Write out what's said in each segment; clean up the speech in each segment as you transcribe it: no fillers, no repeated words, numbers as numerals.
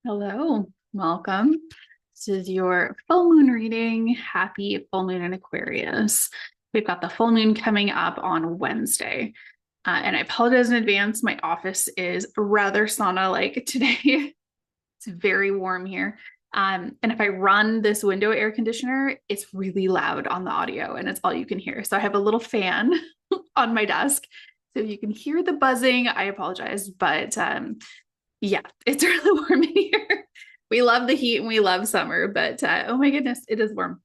Hello, welcome. This is your full moon reading. Happy full moon in Aquarius. We've got the full moon coming up on Wednesday. And I apologize in advance. My office is rather sauna-like today. It's very warm here. And if I run this window air conditioner, it's really loud on the audio and it's all you can hear. So I have a little fan on my desk. So if you can hear the buzzing, I apologize. But yeah, it's really warm in here. We love the heat and we love summer, but oh my goodness, it is warm.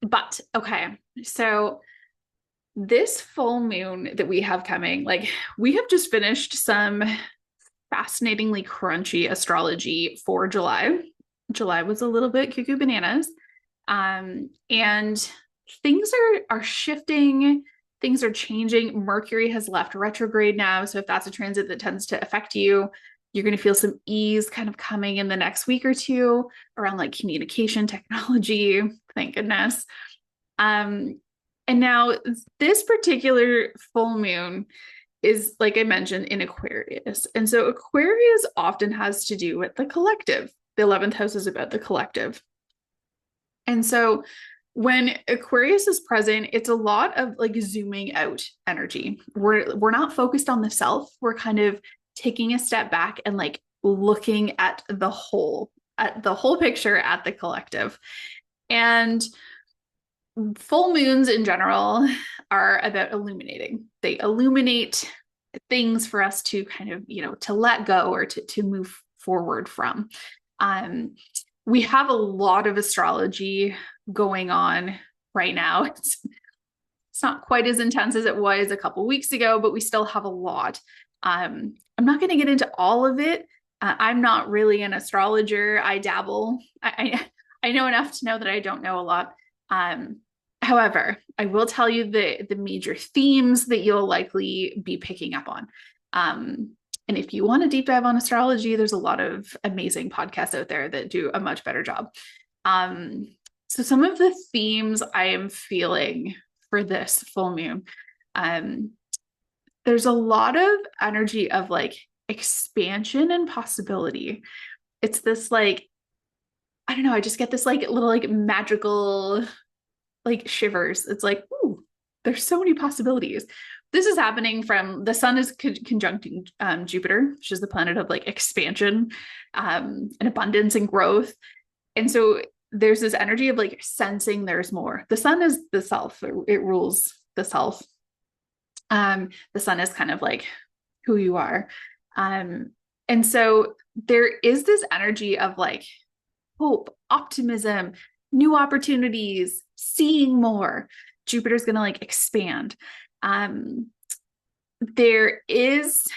But okay, so this full moon that we have coming, like we have just finished some fascinatingly crunchy astrology for July. July was a little bit cuckoo bananas. And things are shifting, things are changing. Mercury has left retrograde now. So if that's a transit that tends to affect you, you're going to feel some ease kind of coming in the next week or two around like communication technology. Thank goodness. And now this particular full moon is, like I mentioned, in Aquarius. And so Aquarius often has to do with the collective. The 11th house is about the collective. And so when Aquarius is present, it's a lot of like zooming out energy. We're not focused on the self. We're kind of taking a step back and like looking at the whole picture, at the collective. And full moons in general are about illuminating. They illuminate things for us to kind of, to let go or to move forward from. We have a lot of astrology going on right now. It's not quite as intense as it was a couple weeks ago, but we still have a lot. I'm not going to get into all of it. I'm not really an astrologer. I dabble. I know enough to know that I don't know a lot. However, I will tell you the major themes that you'll likely be picking up on. And if you want a deep dive on astrology, there's a lot of amazing podcasts out there that do a much better job. So some of the themes I am feeling for this full moon, there's a lot of energy of like expansion and possibility. It's this like, I don't know, I just get this like little like magical like shivers. It's like, ooh, there's so many possibilities. This is happening from the sun is conjuncting Jupiter, which is the planet of like expansion and abundance and growth. And so there's this energy of like sensing there's more. The sun is the self, it rules the self. The sun is kind of like who you are. And so there is this energy of like hope, optimism, new opportunities, seeing more. Jupiter's going to like expand. There is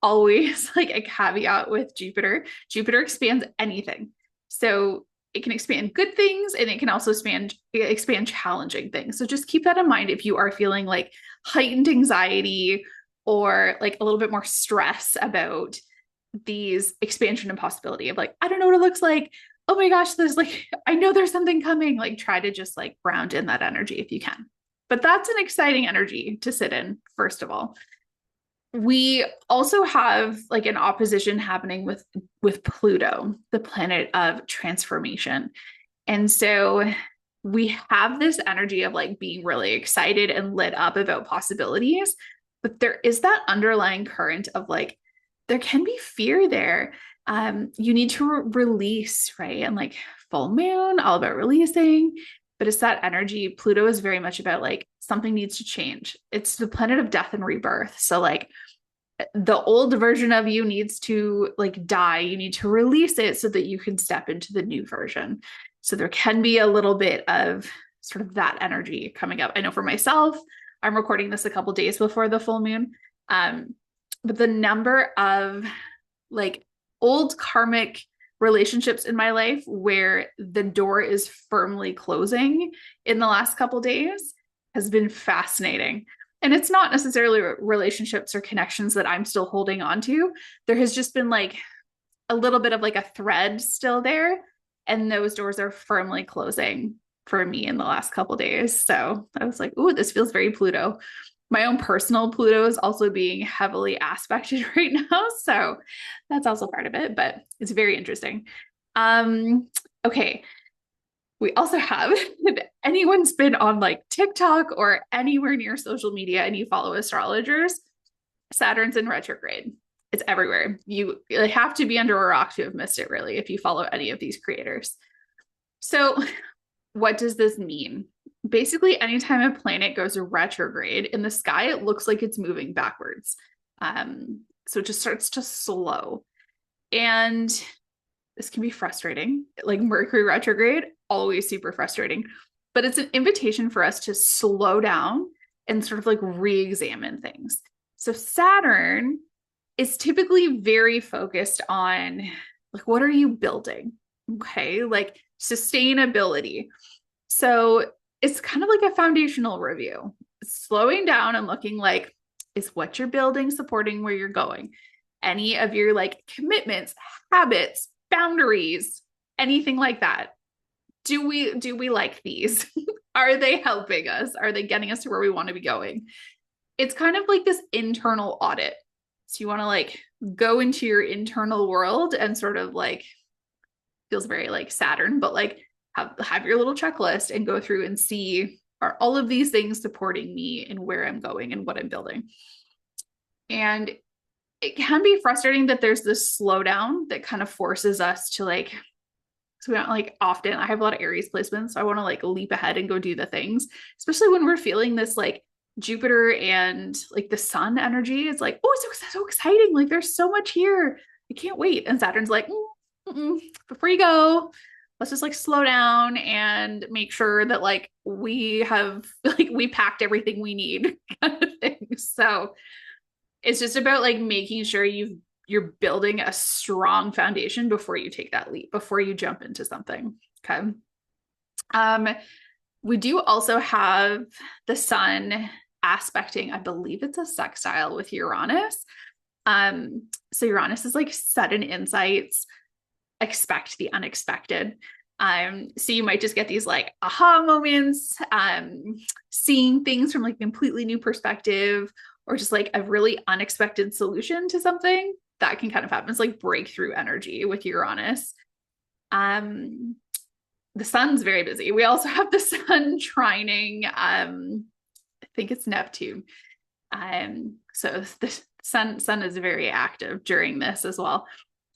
always like a caveat with Jupiter. Jupiter expands anything. So it can expand good things and it can also expand challenging things. So just keep that in mind if you are feeling like heightened anxiety or like a little bit more stress about these expansion and possibility of like, I don't know what it looks like. Oh my gosh, there's like, I know there's something coming. Like try to just like ground in that energy if you can. But that's an exciting energy to sit in, first of all. We also have like an opposition happening with Pluto, the planet of transformation. And so we have this energy of like being really excited and lit up about possibilities, but there is that underlying current of like there can be fear there. You need to release, right? And like full moon, all about releasing, but it's that energy. Pluto is very much about like something needs to change. It's the planet of death and rebirth. So like the old version of you needs to like die. You need to release it so that you can step into the new version. So there can be a little bit of sort of that energy coming up. I know for myself, I'm recording this a couple days before the full moon. But the number of like old karmic relationships in my life where the door is firmly closing in the last couple days has been fascinating. And it's not necessarily relationships or connections that I'm still holding on to. There has just been like a little bit of like a thread still there. And those doors are firmly closing for me in the last couple days. So I was like, ooh, this feels very Pluto. My own personal Pluto is also being heavily aspected right now. So that's also part of it, but it's very interesting. Okay. We also have, if anyone's been on like TikTok or anywhere near social media and you follow astrologers, Saturn's in retrograde. It's everywhere. You have to be under a rock to have missed it, really, if you follow any of these creators. So, what does this mean? Basically, anytime a planet goes retrograde in the sky, it looks like it's moving backwards. So it just starts to slow. And this can be frustrating. Like Mercury retrograde, always super frustrating. But it's an invitation for us to slow down and sort of like re-examine things. So Saturn is typically very focused on like, what are you building? Okay, like sustainability. So it's kind of like a foundational review, slowing down and looking like, is what you're building supporting where you're going? Any of your like commitments, habits, boundaries, anything like that. Do we like these? Are they helping us? Are they getting us to where we want to be going? It's kind of like this internal audit. So you want to like go into your internal world and sort of like feels very like Saturn, but like have your little checklist and go through and see, are all of these things supporting me in where I'm going and what I'm building? And it can be frustrating that there's this slowdown that kind of forces us to like, so we don't like often, I have a lot of Aries placements, so I want to like leap ahead and go do the things, especially when we're feeling this like Jupiter and like the sun energy is like, oh, it's so exciting. Like there's so much here. I can't wait. And Saturn's like, before you go, let's just like slow down and make sure that like we have like we packed everything we need kind of thing. So it's just about like making sure you're building a strong foundation before you take that leap, before you jump into something. Okay. We do also have the sun aspecting, I believe it's a sextile with Uranus. So Uranus is like sudden insights, expect the unexpected. So you might just get these like aha moments, seeing things from like a completely new perspective, or just like a really unexpected solution to something that can kind of happen. It's like breakthrough energy with Uranus. The sun's very busy. We also have the sun trining, I think it's Neptune. So the sun is very active during this as well.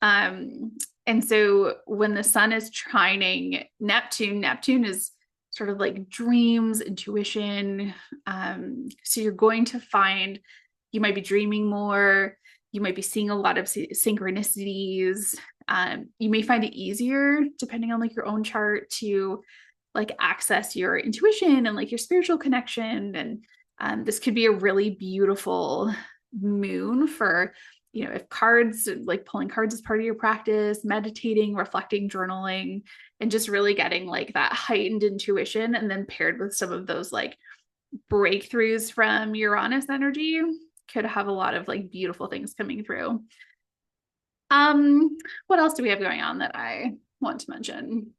And so when the sun is trining Neptune is sort of like dreams, intuition. So you're going to find you might be dreaming more. You might be seeing a lot of synchronicities. You may find it easier, depending on like your own chart, to like access your intuition and like your spiritual connection. And this could be a really beautiful moon for, you know, if cards, like pulling cards is part of your practice, meditating, reflecting, journaling, and just really getting like that heightened intuition, and then paired with some of those like breakthroughs from Uranus energy, could have a lot of like beautiful things coming through. What else do we have going on that I want to mention?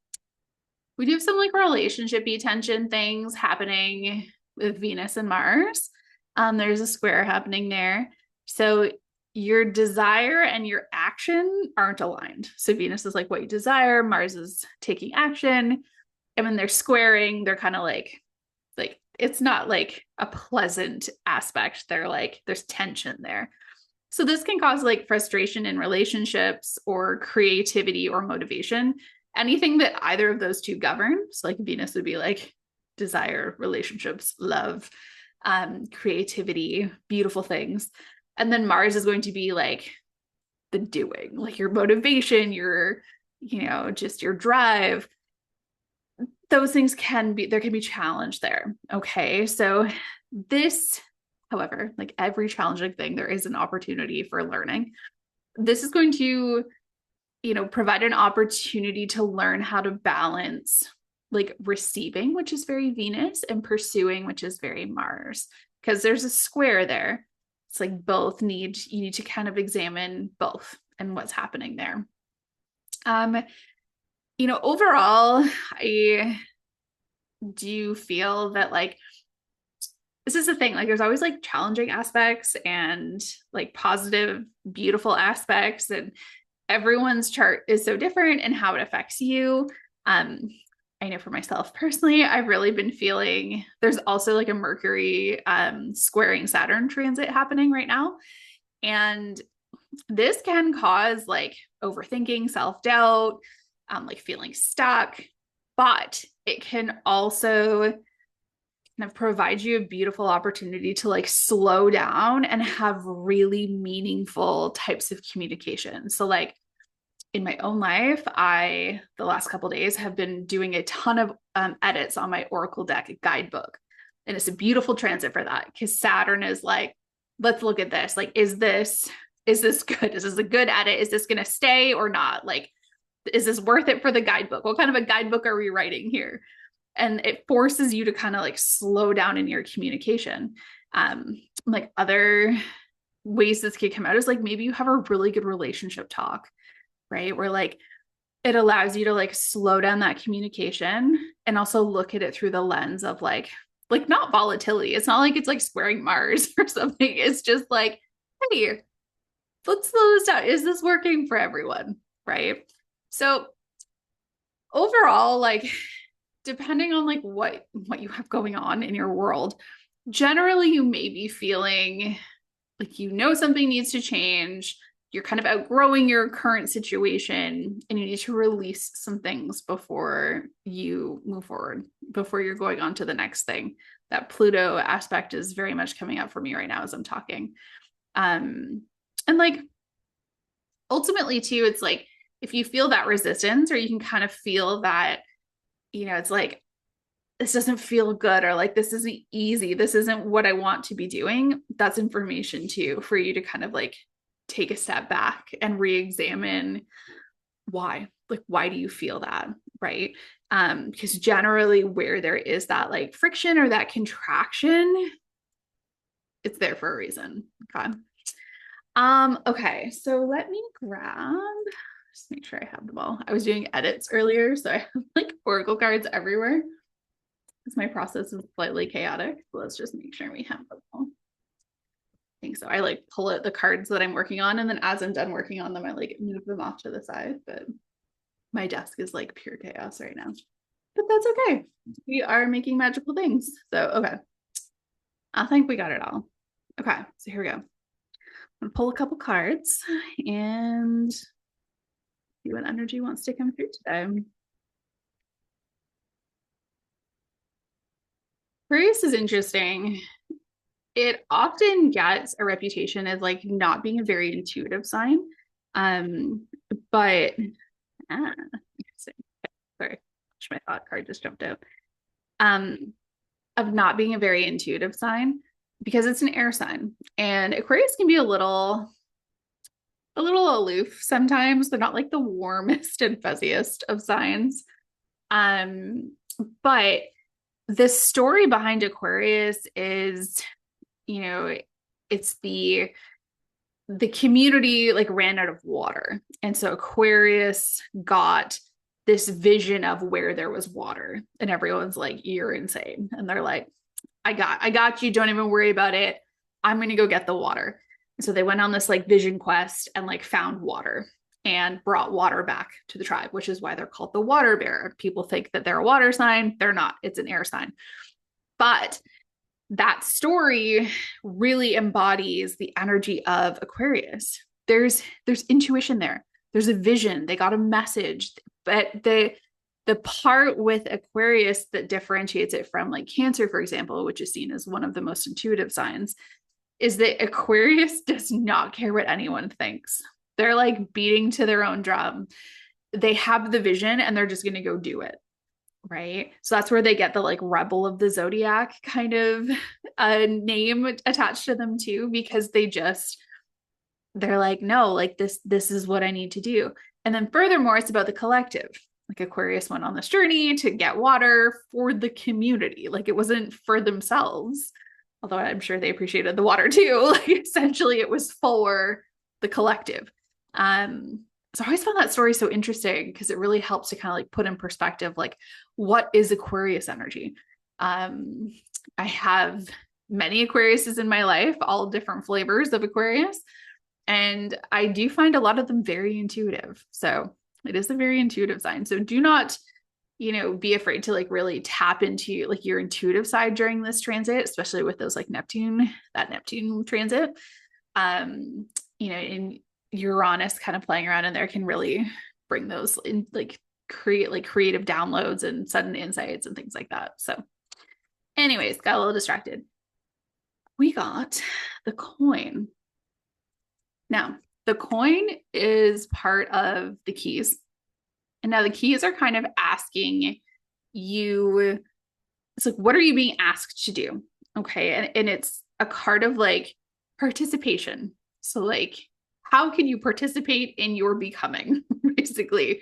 We do have some like relationship-y tension things happening with Venus and Mars. There's a square happening there. So your desire and your action aren't aligned. So Venus is like what you desire, Mars is taking action. And when they're squaring, they're kind of like it's not like a pleasant aspect. They're like there's tension there. So this can cause like frustration in relationships or creativity or motivation. Anything that either of those two govern. So like Venus would be like desire, relationships, love, creativity, beautiful things. And then Mars is going to be like the doing, like your motivation, your, you know, just your drive. Those things can be, there can be challenge there. Okay. So this, however, like every challenging thing, there is an opportunity for learning. This is going to, you know, provide an opportunity to learn how to balance like receiving, which is very Venus, and pursuing, which is very Mars, because there's a square there. It's like both need, you need to kind of examine both and what's happening there. You know, overall, I do feel that like this is the thing, like there's always like challenging aspects and like positive, beautiful aspects, and everyone's chart is so different and how it affects you. Um, I know for myself personally, I've really been feeling there's also like a Mercury squaring Saturn transit happening right now. And this can cause like overthinking, self-doubt, like feeling stuck, but it can also kind of provide you a beautiful opportunity to like slow down and have really meaningful types of communication. So like in my own life, the last couple of days have been doing a ton of edits on my Oracle deck guidebook. And it's a beautiful transit for that because Saturn is like, let's look at this. Like, is this good? Is this a good edit? Is this going to stay or not? Like, is this worth it for the guidebook? What kind of a guidebook are we writing here? And it forces you to kind of like slow down in your communication. Like other ways this could come out is like maybe you have a really good relationship talk, right? Where like it allows you to like slow down that communication and also look at it through the lens of like not volatility. It's not like it's like squaring Mars or something. It's just like, hey, let's slow this down. Is this working for everyone? Right. So overall, like depending on like what you have going on in your world, generally you may be feeling like something needs to change. You're kind of outgrowing your current situation and you need to release some things before you move forward, before you're going on to the next thing. That Pluto aspect is very much coming up for me right now as I'm talking. And like ultimately too, it's like if you feel that resistance or you can kind of feel that, it's like this doesn't feel good or like this isn't easy, this isn't what I want to be doing, that's information too for you to kind of like take a step back and re-examine why do you feel that, right? Because generally where there is that like friction or that contraction, it's there for a reason. Okay, so let me just make sure I have them all. I was doing edits earlier, so I have like oracle cards everywhere because my process is slightly chaotic. So let's just make sure we have them all. I think so. I like pull out the cards that I'm working on, and then as I'm done working on them, I like move them off to the side. But my desk is like pure chaos right now. But that's okay. We are making magical things. So, okay. I think we got it all. Okay, so here we go. I'm gonna pull a couple cards and see what energy wants to come through today. Aquarius is interesting. It often gets a reputation as like not being a very intuitive sign. But interesting. Sorry, my thought card just jumped out. Of not being a very intuitive sign because it's an air sign. And Aquarius can be a little aloof sometimes. They're not like the warmest and fuzziest of signs. But the story behind Aquarius is, it's the community like ran out of water. And so Aquarius got this vision of where there was water and everyone's like, you're insane. And they're like, I got you. Don't even worry about it. I'm going to go get the water. And so they went on this like vision quest and like found water and brought water back to the tribe, which is why they're called the water bearer. People think that they're a water sign. They're not. It's an air sign. But that story really embodies the energy of Aquarius. There's intuition there. There's a vision. They got a message. But the part with Aquarius that differentiates it from like Cancer, for example, which is seen as one of the most intuitive signs, is that Aquarius does not care what anyone thinks. They're like beating to their own drum. They have the vision and they're just going to go do it. Right. So that's where they get the like rebel of the zodiac kind of name attached to them too, because they're like, no, like this is what I need to do. And then furthermore, it's about the collective. Like Aquarius went on this journey to get water for the community. Like it wasn't for themselves, although I'm sure they appreciated the water too. Like essentially it was for the collective. So I always found that story so interesting because it really helps to kind of like put in perspective, like what is Aquarius energy? I have many Aquariuses in my life, all different flavors of Aquarius. And I do find a lot of them very intuitive. So it is a very intuitive sign. So do not, be afraid to like really tap into like your intuitive side during this transit, especially with those like that Neptune transit. And Uranus kind of playing around in there can really bring those in, like create like creative downloads and sudden insights and things like that. So, anyways, got a little distracted. We got the coin. Now, the coin is part of the keys. And now the keys are kind of asking you, it's like, what are you being asked to do? Okay. And it's a card of like participation. So, like, how can you participate in your becoming, basically?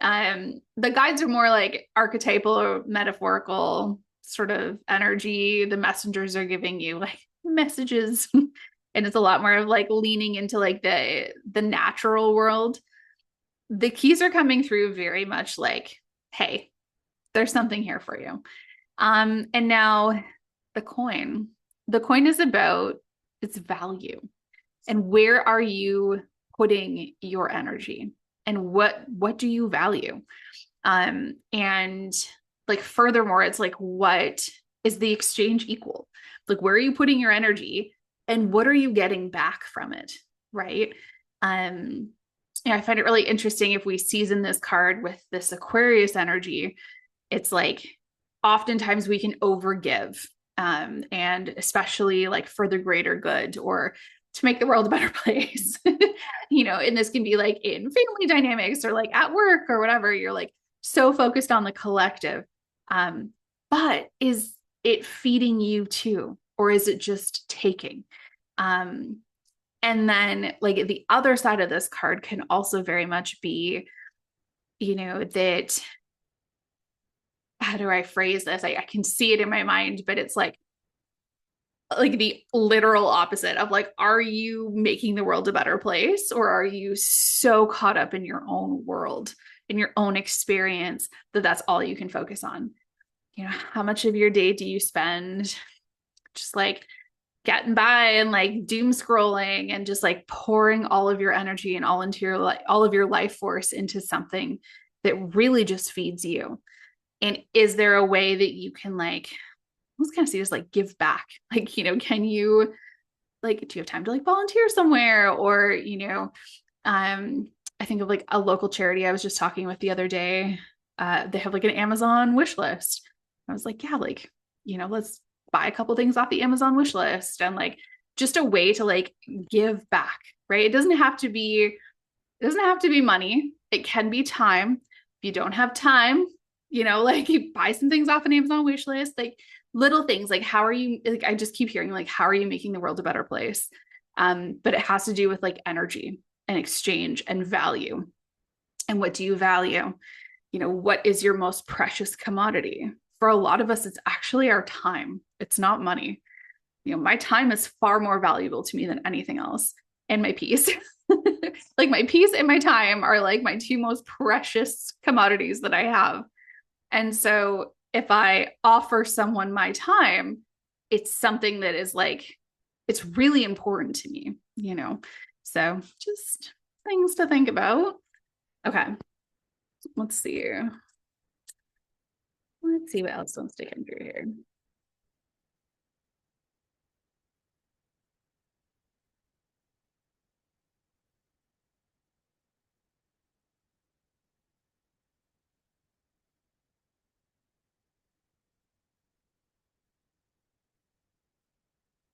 The guides are more like archetypal or metaphorical sort of energy. The messengers are giving you like messages. And it's a lot more of like leaning into like the natural world. The keys are coming through very much like, hey, there's something here for you. And now the coin. The coin is about its value. And where are you putting your energy? And what do you value? And like furthermore, it's like, what is the exchange equal? Like, where are you putting your energy and what are you getting back from it? Right. I find it really interesting if we season this card with this Aquarius energy. It's like oftentimes we can overgive, and especially like for the greater good or to make the world a better place. And this can be like in family dynamics or like at work or whatever. You're like so focused on the collective. But is it feeding you too? Or is it just taking? And then like the other side of this card can also very much be, that, how do I phrase this? I can see it in my mind, but it's like the literal opposite of like, are you making the world a better place? Or are you so caught up in your own world, in your own experience, that that's all you can focus on? How much of your day do you spend just like getting by and like doom scrolling and just like pouring all of your energy and all of your life force into something that really just feeds you? And is there a way that you can like, I was kind of see this like give back? Like, can you like, do you have time to like volunteer somewhere? Or, I think of like a local charity I was just talking with the other day. They have like an Amazon wish list. I was like, yeah, like, let's buy a couple things off the Amazon wish list, and like just a way to like give back, right? It doesn't have to be money. It can be time. If you don't have time, like you buy some things off an Amazon wish list, like little things like, how are you, like, I just keep hearing like, how are you making the world a better place? But it has to do with like energy and exchange and value. And what do you value? What is your most precious commodity? For a lot of us, it's actually our time. It's not money. My time is far more valuable to me than anything else. And my peace. Like my peace and my time are like my two most precious commodities that I have. And so if I offer someone my time, it's something that is like, it's really important to me, So just things to think about. Okay. Let's see. Let's see what else wants to come through here.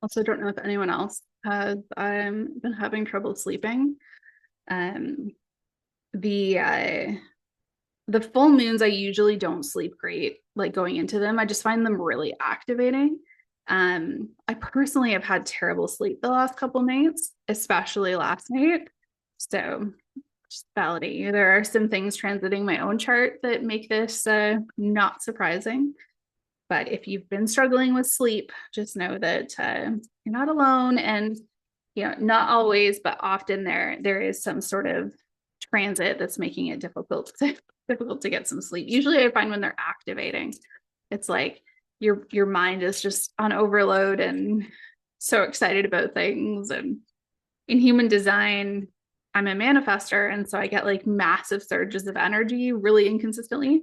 Also, don't know if anyone else has been having trouble sleeping. Um, the the full moons, I usually don't sleep great, like going into them. I just find them really activating. I personally have had terrible sleep the last couple nights, especially last night. So just validate you. There are some things transiting my own chart that make this not surprising. But if you've been struggling with sleep, just know that you're not alone. And not always, but often there is some sort of transit that's making it difficult to get some sleep. Usually, I find when they're activating, it's like your mind is just on overload and so excited about things. And in human design, I'm a manifester, and so I get like massive surges of energy really inconsistently.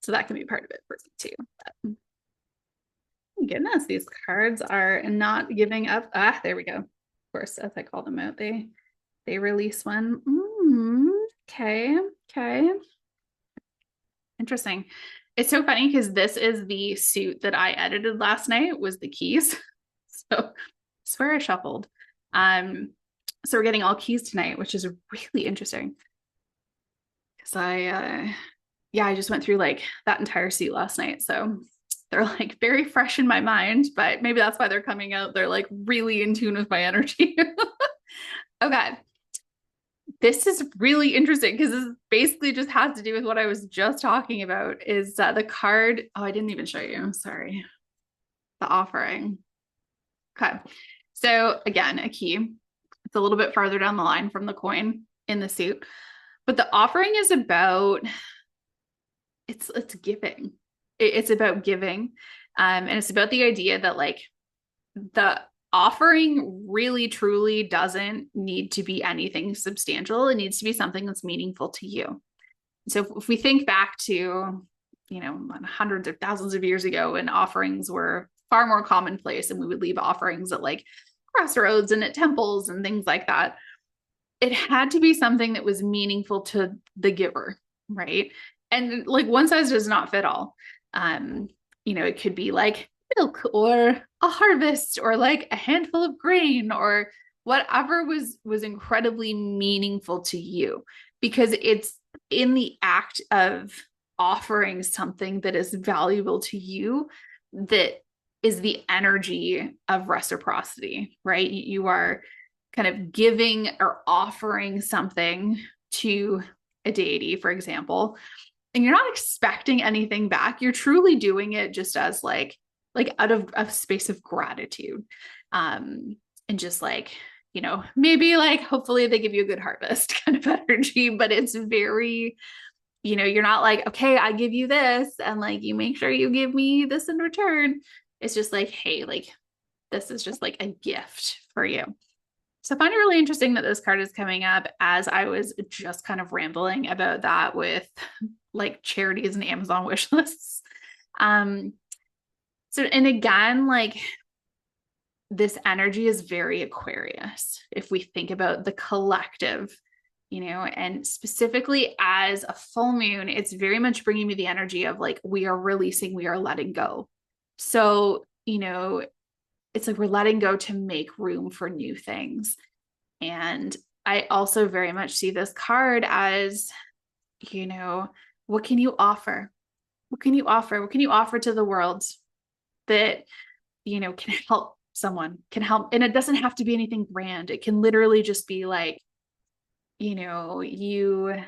So that can be part of it for me too. But, goodness, these cards are not giving up. Ah, there we go. Of course, as I call them out, they release one. Okay, okay. Interesting. It's so funny because this is the suit that I edited last night was the keys. So I swear I shuffled. So we're getting all keys tonight, which is really interesting. Because I just went through like that entire suit last night. So they're like very fresh in my mind, but maybe that's why they're coming out. They're like really in tune with my energy. Okay. This is really interesting because this basically just has to do with what I was just talking about is the card. Oh, I didn't even show you. Sorry. The offering. Okay. So again, a key. It's a little bit farther down the line from the coin in the suit. But the offering is about it's giving. It's about giving. And it's about the idea that like the offering really truly doesn't need to be anything substantial. It needs to be something that's meaningful to you. So if we think back to, you know, hundreds of thousands of years ago when offerings were far more commonplace and we would leave offerings at like crossroads and at temples and things like that, it had to be something that was meaningful to the giver, right? And like one size does not fit all. You know, it could be like milk or a harvest or like a handful of grain or whatever was incredibly meaningful to you, because it's in the act of offering something that is valuable to you that is the energy of reciprocity, right? You are kind of giving or offering something to a deity, for example, and you're not expecting anything back. You're truly doing it just as like out of a space of gratitude. And just like, you know, maybe like hopefully they give you a good harvest kind of energy, but it's very, you know, you're not like, okay, I give you this and like you make sure you give me this in return. It's just like, hey, like this is just like a gift for you. So I find it really interesting that this card is coming up as I was just kind of rambling about that with like charities and Amazon wish lists. So, and again, like this energy is very Aquarius. If we think about the collective, you know, and specifically as a full moon, it's very much bringing me the energy of like, we are releasing, we are letting go. So, you know, it's like we're letting go to make room for new things. And I also very much see this card as, you know, what can you offer? What can you offer? What can you offer to the world that, you know, can help someone, can help? And it doesn't have to be anything grand. It can literally just be like, you know, I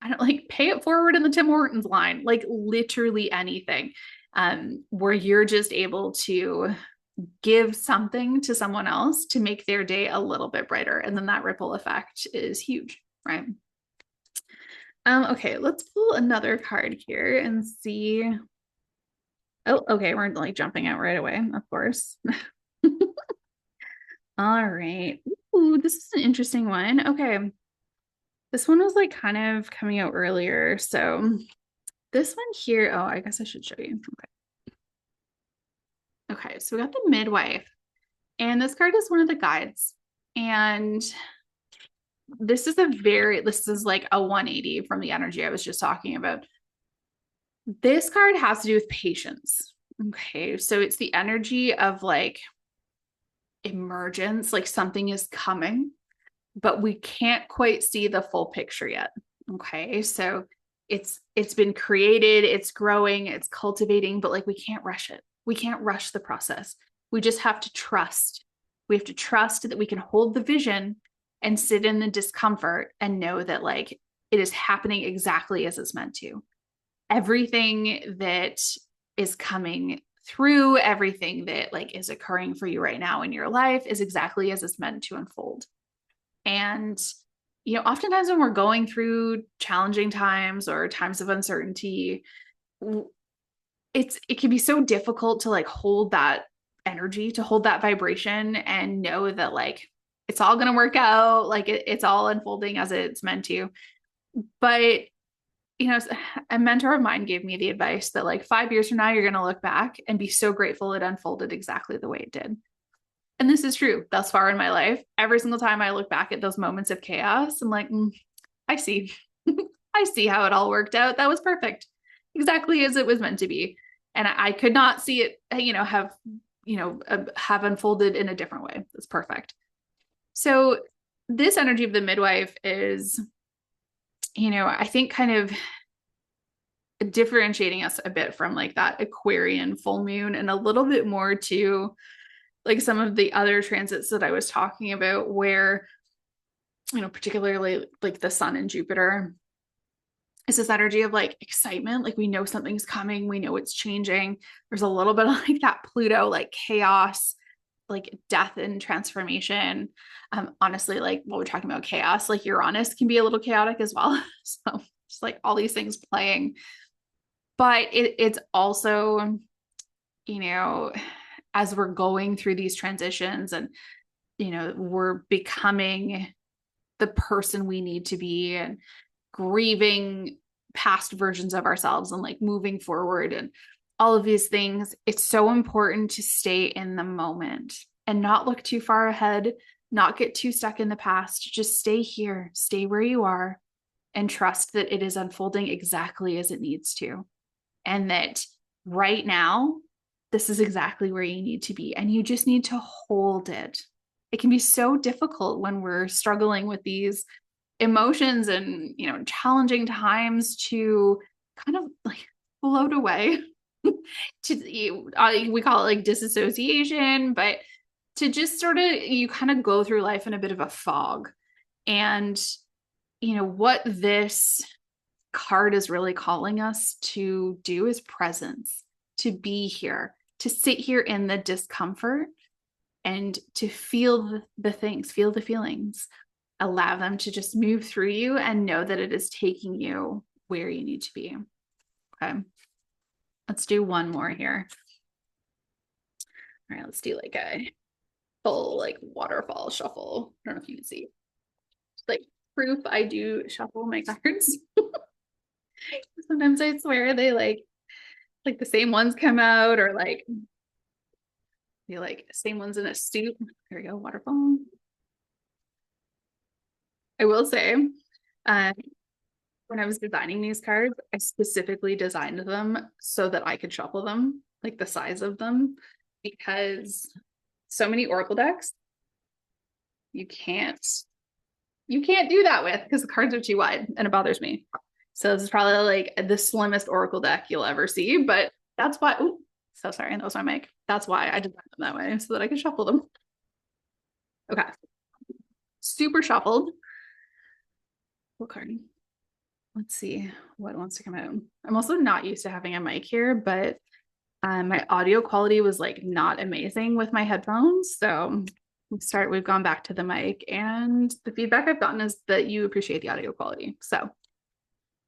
don't like pay it forward in the Tim Hortons line, like literally anything, where you're just able to give something to someone else to make their day a little bit brighter. And then that ripple effect is huge, right? Okay, let's pull another card here and see. Oh, okay, we're like jumping out right away, of course. All right. Ooh, this is an interesting one. Okay. This one was like kind of coming out earlier. So this one here, oh, I guess I should show you. Okay. Okay, so we got the midwife, and this card is one of the guides. And this is like a 180 from the energy I was just talking about. This card has to do with patience. Okay, so it's the energy of like emergence, like something is coming, but we can't quite see the full picture yet. Okay, so it's been created, it's growing, it's cultivating, but like we can't rush it. We can't rush the process. We just have to trust. We have to trust that we can hold the vision and sit in the discomfort and know that like it is happening exactly as it's meant to. Everything that is coming through, everything that like is occurring for you right now in your life is exactly as it's meant to unfold. And, you know, oftentimes when we're going through challenging times or times of uncertainty, it can be so difficult to like hold that energy, to hold that vibration and know that like it's all going to work out, like it's all unfolding as it's meant to. But a mentor of mine gave me the advice that like 5 years from now, you're going to look back and be so grateful it unfolded exactly the way it did. And this is true thus far in my life. Every single time I look back at those moments of chaos, I'm like, I see. I see how it all worked out. That was perfect. Exactly as it was meant to be. And I could not see it, have unfolded in a different way. It's perfect. So this energy of the midwife is, I think kind of differentiating us a bit from like that Aquarian full moon and a little bit more to like some of the other transits that I was talking about where, particularly like the sun and Jupiter is this energy of like excitement. Like we know something's coming. We know it's changing. There's a little bit of like that Pluto, like chaos, like death and transformation. Honestly, like while we're talking about chaos, like Uranus can be a little chaotic as well. So just like all these things playing. But it's also, as we're going through these transitions and, we're becoming the person we need to be and grieving past versions of ourselves and like moving forward and all of these things, it's so important to stay in the moment and not look too far ahead, not get too stuck in the past. Just stay here, stay where you are, and trust that it is unfolding exactly as it needs to. And that right now, this is exactly where you need to be. And you just need to hold it. It can be so difficult when we're struggling with these emotions and, challenging times to kind of like float away. We call it like disassociation, but to just sort of, you kind of go through life in a bit of a fog. And, what this card is really calling us to do is presence, to be here, to sit here in the discomfort and to feel the things, feel the feelings, allow them to just move through you and know that it is taking you where you need to be. Okay. Let's do one more here. All right, let's do like a full like waterfall shuffle. I don't know if you can see. Just like proof I do shuffle my cards. Sometimes I swear they like the same ones come out or like the like same ones in a suit. There we go, waterfall. I will say, when I was designing these cards, I specifically designed them so that I could shuffle them, like the size of them, because so many Oracle decks, you can't do that with because the cards are too wide and it bothers me. So this is probably like the slimmest Oracle deck you'll ever see, but that's why, oh, so sorry, that was my mic. That's why I designed them that way so that I could shuffle them. Okay. Super shuffled. What card? Let's see what wants to come out. I'm also not used to having a mic here, but my audio quality was like not amazing with my headphones. So we've gone back to the mic and the feedback I've gotten is that you appreciate the audio quality. So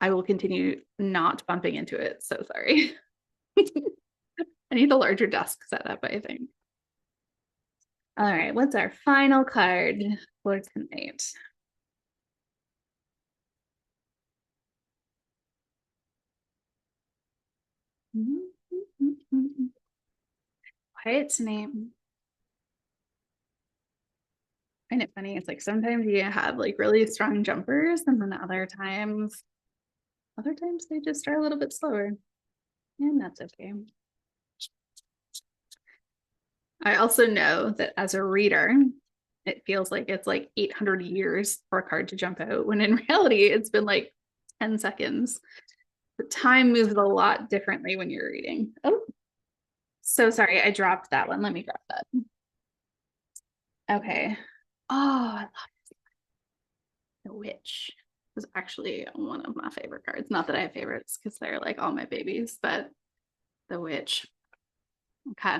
I will continue not bumping into it. So sorry. I need a larger desk setup, I think. All right, what's our final card for tonight? Quiet name. I find it funny. It's like sometimes you have like really strong jumpers, and then other times they just are a little bit slower. And that's okay. I also know that as a reader, it feels like it's like 800 years for a card to jump out, when in reality, it's been like 10 seconds. The time moves a lot differently when you're reading. Oh, so sorry. I dropped that one. Let me grab that. Okay. Oh, I love The Witch. Is actually one of my favorite cards. Not that I have favorites because they're like all my babies, but The Witch. Okay.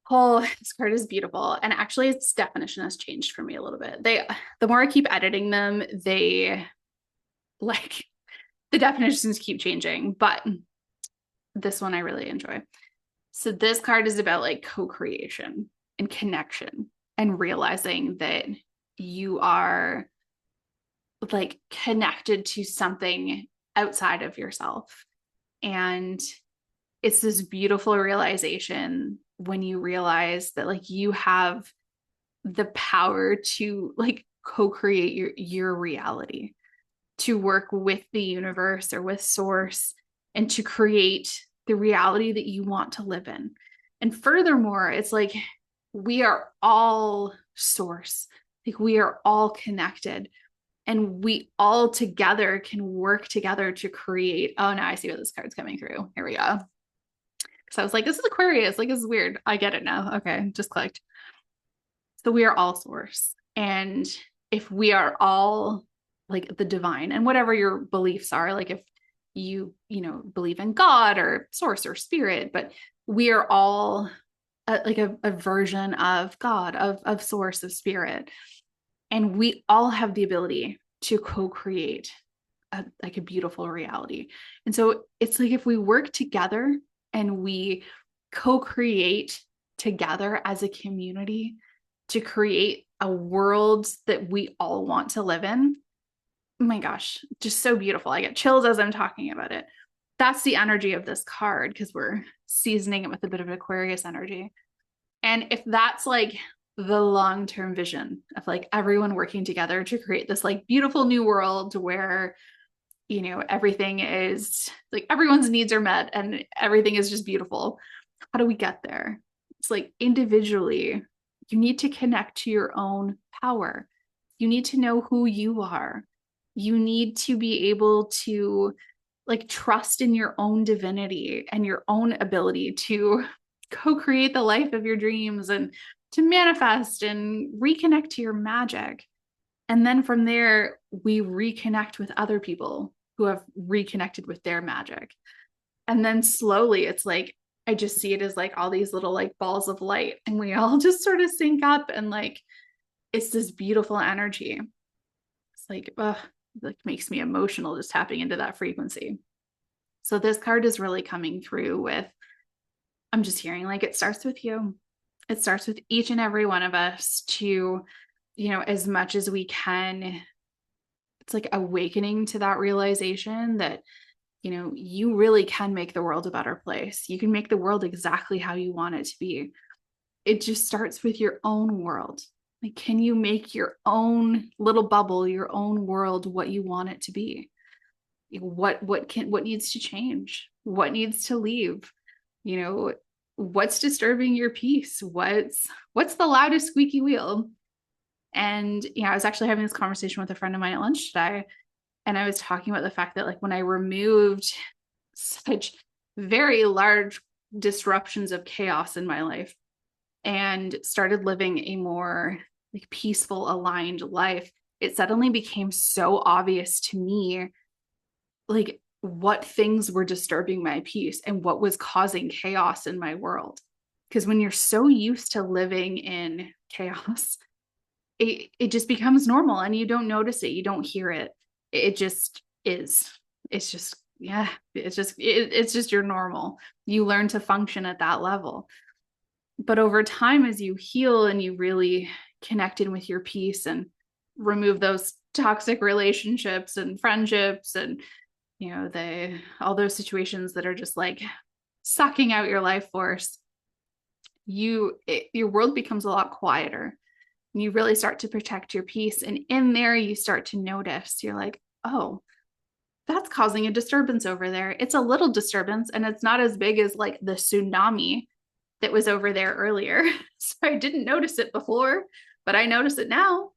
Oh, this card is beautiful. And actually its definition has changed for me a little bit. The more I keep editing them, they like the definitions keep changing. But this one I really enjoy. So this card is about like co-creation and connection and realizing that you are like connected to something outside of yourself. And it's this beautiful realization when you realize that like you have the power to like co-create your reality, to work with the universe or with source and to create the reality that you want to live in. And furthermore, it's like we are all source. Like we are all connected and we all together can work together to create. Oh, now I see what this card's coming through. Here we go. So I was like, this is Aquarius. Like, this is weird. I get it now. Okay, just clicked. So we are all source. And if we are all like the divine and whatever your beliefs are, like if you believe in God or source or spirit, but we are all like a version of God, of source, of spirit. And we all have the ability to co-create like a beautiful reality. And so it's like if we work together and we co-create together as a community to create a world that we all want to live in, oh my gosh, just so beautiful. I get chills as I'm talking about it. That's the energy of this card because we're seasoning it with a bit of Aquarius energy. And if that's like the long-term vision of like everyone working together to create this like beautiful new world where everything is like everyone's needs are met and everything is just beautiful. How do we get there? It's like individually, you need to connect to your own power. You need to know who you are. You need to be able to like trust in your own divinity and your own ability to co-create the life of your dreams and to manifest and reconnect to your magic. And then from there, we reconnect with other people who have reconnected with their magic. And then slowly it's like, I just see it as like all these little like balls of light and we all just sort of sync up and like, it's this beautiful energy. It's like, like makes me emotional just tapping into that frequency. So this card is really coming through with, I'm just hearing like it starts with you. It starts with each and every one of us to, as much as we can, it's like awakening to that realization that, you really can make the world a better place. You can make the world exactly how you want it to be. It just starts with your own world. Like, can you make your own little bubble, your own world, what you want it to be? What needs to change? What needs to leave? What's disturbing your peace? What's the loudest squeaky wheel? And I was actually having this conversation with a friend of mine at lunch today, and I was talking about the fact that like when I removed such very large disruptions of chaos in my life and started living a more like peaceful, aligned life, it suddenly became so obvious to me like what things were disturbing my peace and what was causing chaos in my world. Because when you're so used to living in chaos, it just becomes normal and you don't notice it, you don't hear it. It just is. It's just, yeah, it's just your normal. You learn to function at that level. But over time, as you heal and you really connect in with your peace and remove those toxic relationships and friendships and all those situations that are just like sucking out your life force, your world becomes a lot quieter. And you really start to protect your peace. And in there, you start to notice, you're like, oh, that's causing a disturbance over there. It's a little disturbance and it's not as big as like the tsunami that was over there earlier. So I didn't notice it before, but I notice it now.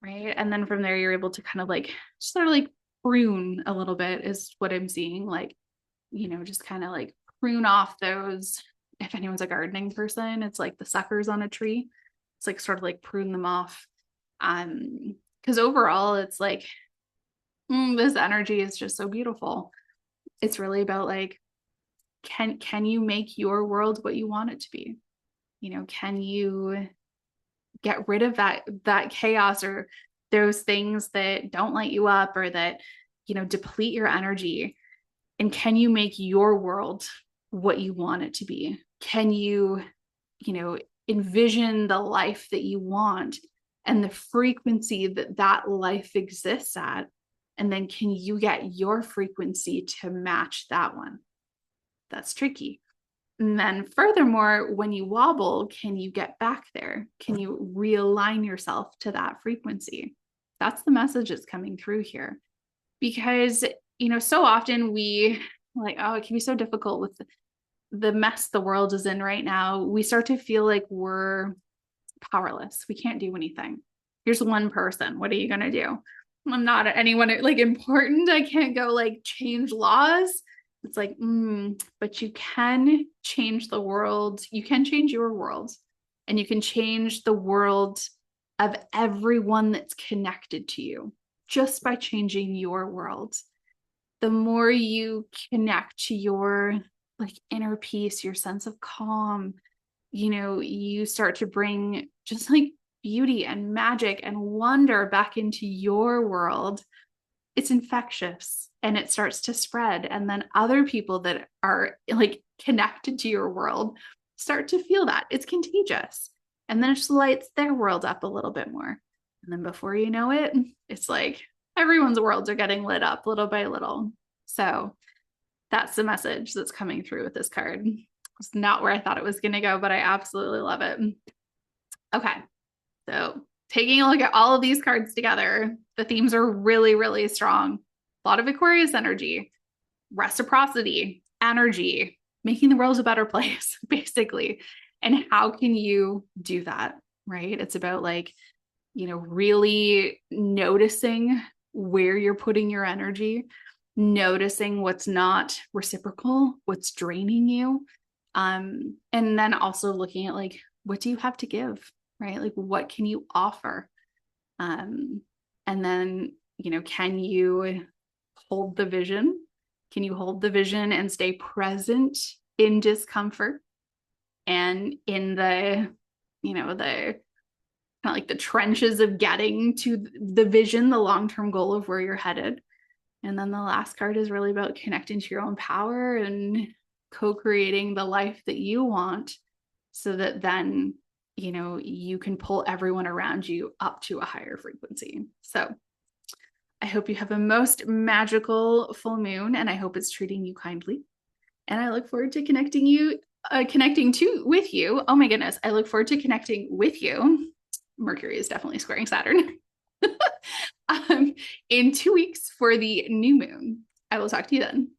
Right. And then from there, you're able to kind of like sort of like prune a little bit is what I'm seeing. Like, just kind of like prune off those. If anyone's a gardening person, it's like the suckers on a tree. It's like sort of like prune them off. Because overall, it's like this energy is just so beautiful. It's really about like, can you make your world what you want it to be? Can you get rid of that chaos or those things that don't light you up or that deplete your energy? And can you make your world what you want it to be? Can you, envision the life that you want and the frequency that that life exists at? And then can you get your frequency to match that one? That's tricky. And then furthermore, when you wobble, can you get back there? Can you realign yourself to that frequency? That's the message that's coming through here. Because, so often we like, oh, it can be so difficult with the mess the world is in right now. We start to feel like we're powerless. We can't do anything. Here's one person. What are you going to do? I'm not anyone like important. I can't go like change laws. It's like, but you can change the world. You can change your world, and you can change the world of everyone that's connected to you just by changing your world. The more you connect to your like inner peace, your sense of calm, you start to bring just like beauty and magic and wonder back into your world. It's infectious and it starts to spread. And then other people that are like connected to your world start to feel that. It's contagious. And then it just lights their world up a little bit more. And then before you know it, it's like everyone's worlds are getting lit up little by little. So that's the message that's coming through with this card. It's not where I thought it was going to go, but I absolutely love it. Okay. So taking a look at all of these cards together, the themes are really, really strong. A lot of Aquarius energy, reciprocity, energy, making the world a better place, basically. And how can you do that, right? It's about like, really noticing where you're putting your energy, noticing what's not reciprocal, what's draining you. And then also looking at like, what do you have to give, right? Like, what can you offer? And then, can you hold the vision? Can you hold the vision and stay present in discomfort and in the, the kind of like the trenches of getting to the vision, the long-term goal of where you're headed? And then the last card is really about connecting to your own power and co-creating the life that you want, so that then, you can pull everyone around you up to a higher frequency. So I hope you have a most magical full moon, and I hope it's treating you kindly. And I look forward to connecting with you. Oh my goodness. I look forward to connecting with you. Mercury is definitely squaring Saturn. In 2 weeks for the new moon. I will talk to you then.